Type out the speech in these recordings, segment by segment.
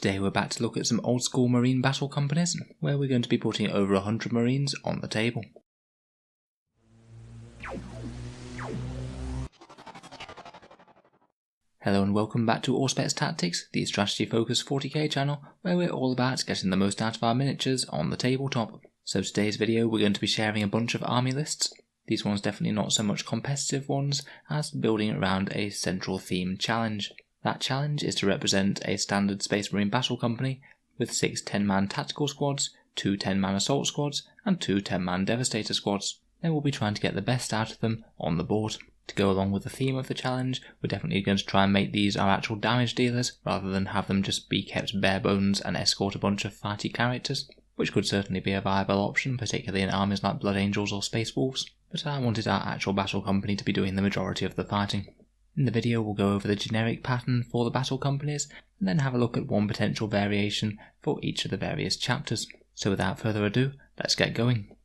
Today we're back to look at some old school marine battle companies, where we're going to be putting over 100 marines on the table. Hello and welcome back to Auspex Tactics, the strategy focused 40k channel, where we're all about getting the most out of our miniatures on the tabletop. So today's video we're going to be sharing a bunch of army lists. These ones definitely not so much competitive ones as building around a central theme challenge. That challenge is to represent a standard Space Marine battle company with 6 10-man tactical squads, 2 10-man assault squads and 2 10-man devastator squads. Then we'll be trying to get the best out of them on the board. To go along with the theme of the challenge, we're definitely going to try and make these our actual damage dealers rather than have them just be kept bare bones and escort a bunch of fighty characters, which could certainly be a viable option, particularly in armies like Blood Angels or Space Wolves, but I wanted our actual battle company to be doing the majority of the fighting. In the video we'll go over the generic pattern for the battle companies, and then have a look at one potential variation for each of the various chapters. So without further ado, let's get going.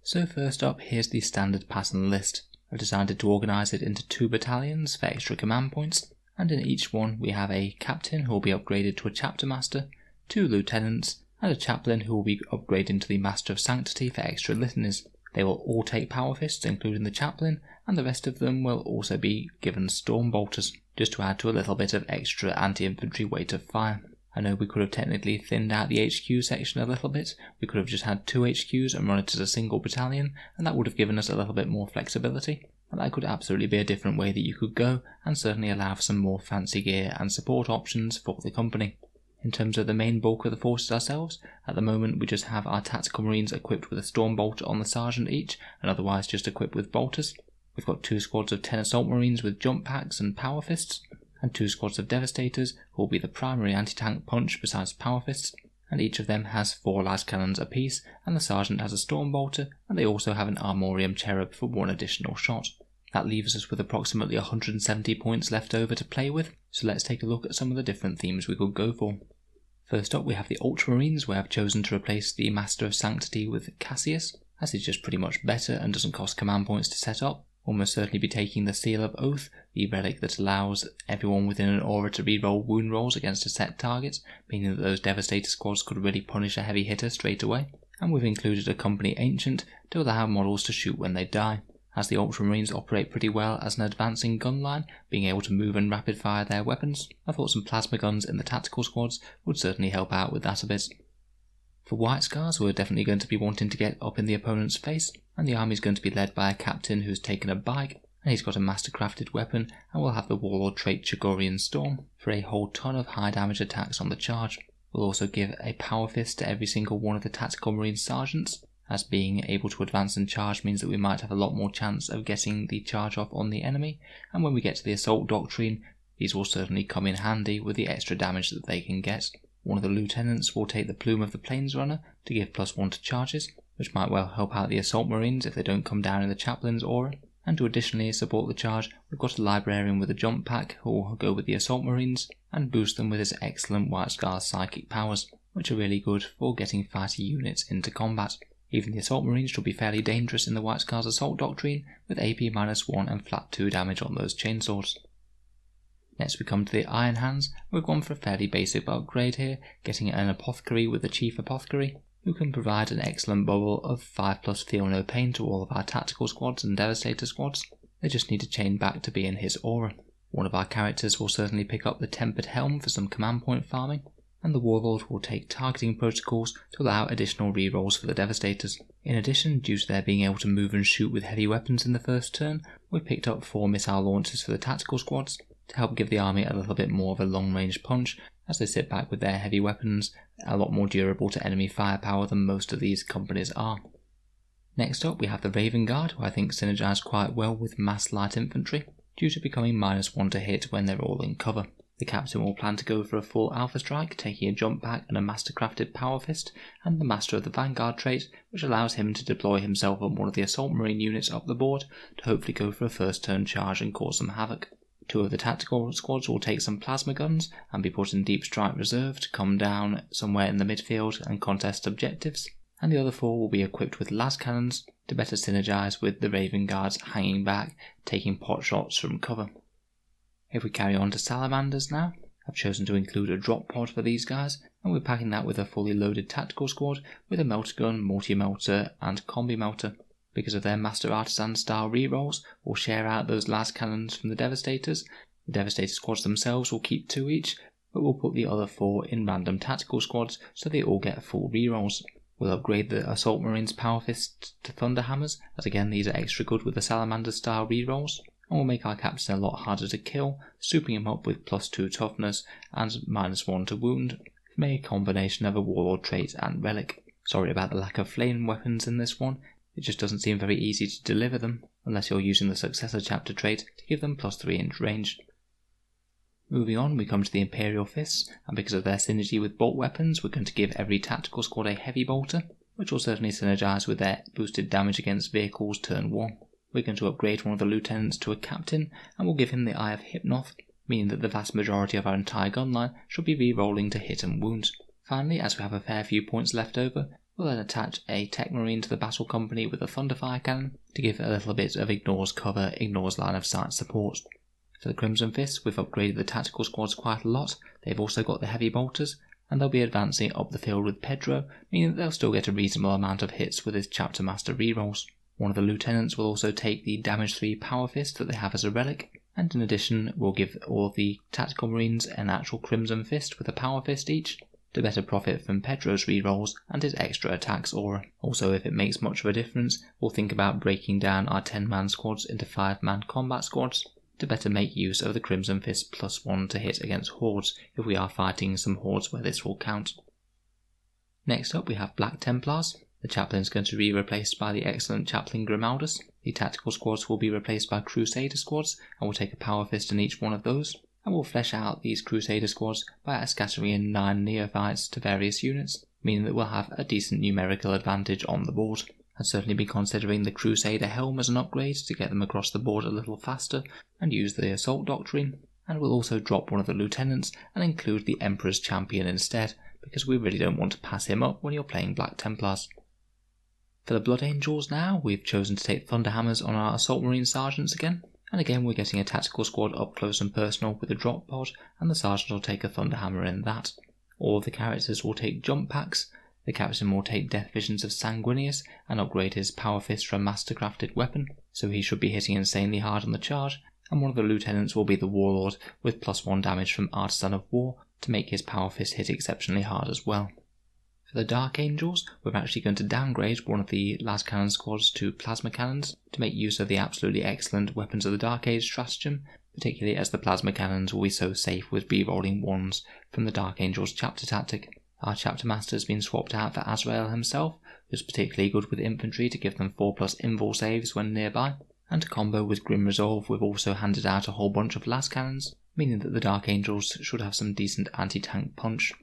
So first up, here's the standard pattern list. I've decided to organise it into 2 battalions for extra command points, and in each one we have a captain who will be upgraded to a chapter master, 2 lieutenants, and a chaplain who will be upgraded to the Master of Sanctity for extra litanies. They will all take power fists, including the chaplain, and the rest of them will also be given storm bolters, just to add to a little bit of extra anti-infantry weight of fire. I know we could have technically thinned out the HQ section a little bit. We could have just had 2 HQs and run it as a single battalion, and that would have given us a little bit more flexibility. And that could absolutely be a different way that you could go, and certainly allow for some more fancy gear and support options for the company. In terms of the main bulk of the forces ourselves, at the moment we just have our tactical marines equipped with a storm bolter on the sergeant each, and otherwise just equipped with bolters. We've got 2 squads of 10 assault marines with jump packs and power fists, and 2 squads of devastators who will be the primary anti-tank punch besides power fists, and each of them has 4 las cannons apiece, and the sergeant has a storm bolter, and they also have an armorium cherub for 1 additional shot. That leaves us with approximately 170 points left over to play with, so let's take a look at some of the different themes we could go for. First up we have the Ultramarines, where I've chosen to replace the Master of Sanctity with Cassius, as it's just pretty much better and doesn't cost command points to set up. We'll most certainly be taking the Seal of Oath, the relic that allows everyone within an aura to reroll wound rolls against a set target, meaning that those Devastator squads could really punish a heavy hitter straight away. And we've included a Company Ancient to allow models to shoot when they die. As the Ultramarines operate pretty well as an advancing gun line, being able to move and rapid fire their weapons, I thought some plasma guns in the tactical squads would certainly help out with that a bit. For White Scars, we're definitely going to be wanting to get up in the opponent's face, and the army is going to be led by a captain who's taken a bike, and he's got a mastercrafted weapon, and we'll have the Warlord trait Chagorian Storm for a whole ton of high damage attacks on the charge. We'll also give a power fist to every single one of the tactical marine sergeants, as being able to advance and charge means that we might have a lot more chance of getting the charge off on the enemy, and when we get to the assault doctrine, these will certainly come in handy with the extra damage that they can get. One of the lieutenants will take the Plume of the Planesrunner to give +1 to charges, which might well help out the assault marines if they don't come down in the chaplain's aura, and to additionally support the charge, we've got a librarian with a jump pack who will go with the assault marines and boost them with his excellent White Scar's psychic powers, which are really good for getting fighty units into combat. Even the assault marines should be fairly dangerous in the White Scar's assault doctrine, with AP -1 and flat 2 damage on those chainswords. Next we come to the Iron Hands. We've gone for a fairly basic upgrade here, getting an apothecary with the Chief Apothecary, who can provide an excellent bubble of 5+ Feel No Pain to all of our tactical squads and devastator squads. They just need to chain back to be in his aura. One of our characters will certainly pick up the Tempered Helm for some command point farming, and the Warlord will take targeting protocols to allow additional rerolls for the Devastators. In addition, due to their being able to move and shoot with heavy weapons in the first turn, we've picked up 4 missile launchers for the tactical squads, to help give the army a little bit more of a long-range punch as they sit back with their heavy weapons, a lot more durable to enemy firepower than most of these companies are. Next up we have the Raven Guard, who I think synergise quite well with mass light infantry, due to becoming -1 to hit when they're all in cover. The captain will plan to go for a full Alpha Strike, taking a jump pack and a mastercrafted power fist, and the Master of the Vanguard trait, which allows him to deploy himself on one of the assault marine units up the board to hopefully go for a first turn charge and cause some havoc. 2 of the tactical squads will take some plasma guns and be put in deep strike reserve to come down somewhere in the midfield and contest objectives, and the other 4 will be equipped with las cannons to better synergise with the Raven Guards hanging back, taking pot shots from cover. If we carry on to Salamanders now, I've chosen to include a drop pod for these guys, and we're packing that with a fully loaded tactical squad with a melter gun, multi-melter and combi melter. Because of their Master Artisan style rerolls, we'll share out those last cannons from the Devastators. The Devastator squads themselves will keep 2 each, but we'll put the other 4 in random tactical squads so they all get full rerolls. We'll upgrade the Assault Marines Power Fist to Thunder Hammers, as again these are extra good with the Salamander style rerolls. And we'll make our captain a lot harder to kill, souping him up with +2 toughness and -1 to wound, from a combination of a warlord trait and relic. Sorry about the lack of flame weapons in this one, it just doesn't seem very easy to deliver them, unless you're using the successor chapter trait to give them +3-inch range. Moving on, we come to the Imperial Fists, and because of their synergy with bolt weapons, we're going to give every tactical squad a heavy bolter, which will certainly synergize with their boosted damage against vehicles turn 1. We're going to upgrade one of the lieutenants to a captain, and we'll give him the Eye of Hypnoth, meaning that the vast majority of our entire gun line should be re-rolling to hit and wounds. Finally, as we have a fair few points left over, we'll then attach a Tech Marine to the Battle Company with a Thunderfire cannon to give a little bit of ignores cover, ignores line of sight support. For the Crimson Fists, we've upgraded the tactical squads quite a lot. They've also got the heavy bolters, and they'll be advancing up the field with Pedro, meaning that they'll still get a reasonable amount of hits with his Chapter Master rerolls. One of the lieutenants will also take the Damage 3 Power Fist that they have as a relic, and in addition we'll give all of the tactical marines an actual Crimson Fist with a Power Fist each, to better profit from Pedro's rerolls and his extra attacks aura. Also, if it makes much of a difference, we'll think about breaking down our 10-man squads into 5-man combat squads, to better make use of the Crimson Fist +1 to hit against hordes if we are fighting some hordes where this will count. Next up we have Black Templars. The chaplain is going to be replaced by the excellent Chaplain Grimaldus. The tactical squads will be replaced by Crusader squads, and we'll take a Power Fist in each one of those. And we'll flesh out these Crusader squads by scattering in 9 neophytes to various units, meaning that we'll have a decent numerical advantage on the board. I'd certainly be considering the Crusader helm as an upgrade to get them across the board a little faster, and use the Assault Doctrine, and we'll also drop one of the lieutenants and include the Emperor's Champion instead, because we really don't want to pass him up when you're playing Black Templars. For the Blood Angels now, we've chosen to take Thunderhammers on our Assault Marine Sergeants again, and again we're getting a tactical squad up close and personal with a drop pod, and the Sergeant will take a Thunderhammer in that. All of the characters will take jump packs. The captain will take Death Visions of Sanguinius and upgrade his Power Fist from Mastercrafted Weapon, so he should be hitting insanely hard on the charge, and one of the lieutenants will be the Warlord with +1 damage from Artisan of War to make his Power Fist hit exceptionally hard as well. For the Dark Angels, we're actually going to downgrade one of the Las Cannon squads to Plasma Cannons to make use of the absolutely excellent Weapons of the Dark Age stratagem, particularly as the Plasma Cannons will be so safe with re-rolling 1s from the Dark Angels chapter tactic. Our chapter master has been swapped out for Azrael himself, who's particularly good with infantry to give them 4+ invul saves when nearby, and to combo with Grim Resolve we've also handed out a whole bunch of Las Cannons, meaning that the Dark Angels should have some decent anti-tank punch.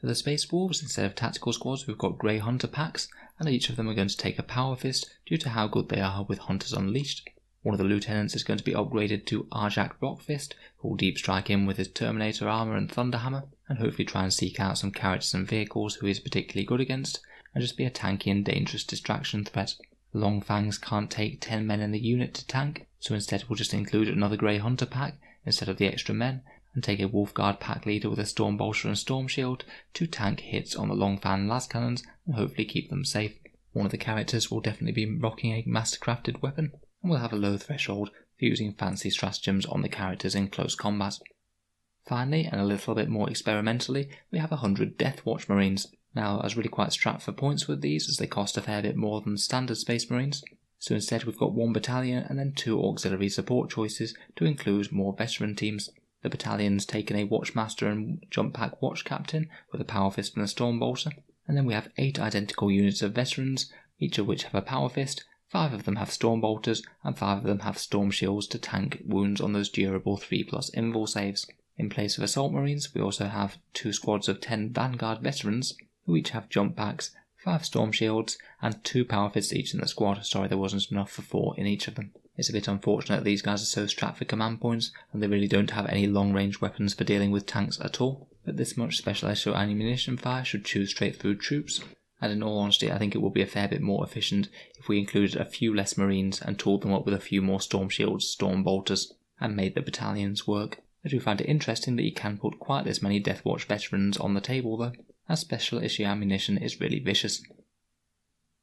For the Space Wolves, instead of tactical squads, we've got Grey Hunter packs, and each of them are going to take a Power Fist due to how good they are with Hunters Unleashed. One of the lieutenants is going to be upgraded to Arjak Rockfist, who will deep strike him with his Terminator armor and Thunderhammer, and hopefully try and seek out some characters and vehicles who he is particularly good against, and just be a tanky and dangerous distraction threat. The Long Fangs can't take 10 men in the unit to tank, so instead we'll just include another Grey Hunter pack instead of the extra men, and take a Wolfguard pack leader with a Storm Bolter and Storm Shield to tank hits on the Long Fan Las Cannons and hopefully keep them safe. One of the characters will definitely be rocking a Mastercrafted Weapon, and we'll have a low threshold for using fancy stratagems on the characters in close combat. Finally, and a little bit more experimentally, we have 100 Death Watch Marines. Now, I was really quite strapped for points with these as they cost a fair bit more than standard Space Marines, so instead we've got 1 battalion and then 2 auxiliary support choices to include more veteran teams. The battalion's taken a Watchmaster and Jump Pack Watch Captain with a Power Fist and a Storm Bolter, and then we have 8 identical units of veterans, each of which have a Power Fist. 5 of them have Storm Bolters, and 5 of them have Storm Shields to tank wounds on those durable 3+ invul saves. In place of Assault Marines, we also have 2 squads of 10 Vanguard Veterans, who each have Jump Packs, 5 Storm Shields, and 2 Power Fists each in the squad. Sorry, there wasn't enough for 4 in each of them. It's a bit unfortunate that these guys are so strapped for command points, and they really don't have any long-range weapons for dealing with tanks at all, but this much specialized ammunition fire should chew straight through troops. And in all honesty, I think it will be a fair bit more efficient if we included a few less Marines and tooled them up with a few more Storm Shields, Storm Bolters, and made the battalions work. I do find it interesting that you can put quite this many Deathwatch veterans on the table though, as special issue ammunition is really vicious.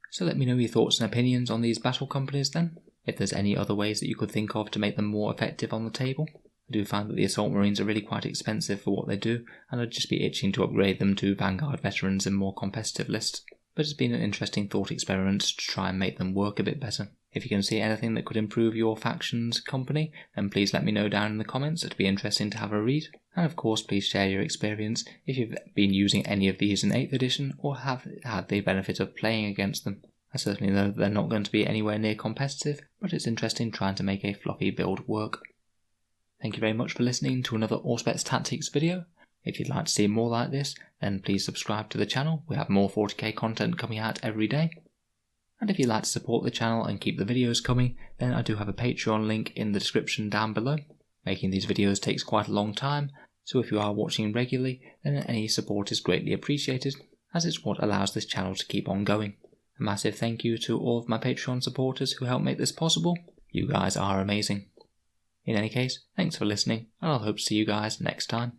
So let me know your thoughts and opinions on these battle companies then, if there's any other ways that you could think of to make them more effective on the table. I do find that the Assault Marines are really quite expensive for what they do, and I'd just be itching to upgrade them to Vanguard veterans in more competitive lists, but it's been an interesting thought experiment to try and make them work a bit better. If you can see anything that could improve your faction's company, then please let me know down in the comments. It'd be interesting to have a read. And of course, please share your experience if you've been using any of these in 8th edition or have had the benefit of playing against them. I certainly know that they're not going to be anywhere near competitive, but it's interesting trying to make a fluffy build work. Thank you very much for listening to another Auspex Tactics video. If you'd like to see more like this, then please subscribe to the channel. We have more 40k content coming out every day. And if you'd like to support the channel and keep the videos coming, then I do have a Patreon link in the description down below. Making these videos takes quite a long time, so if you are watching regularly, then any support is greatly appreciated, as it's what allows this channel to keep on going. A massive thank you to all of my Patreon supporters who help make this possible. You guys are amazing. In any case, thanks for listening, and I'll hope to see you guys next time.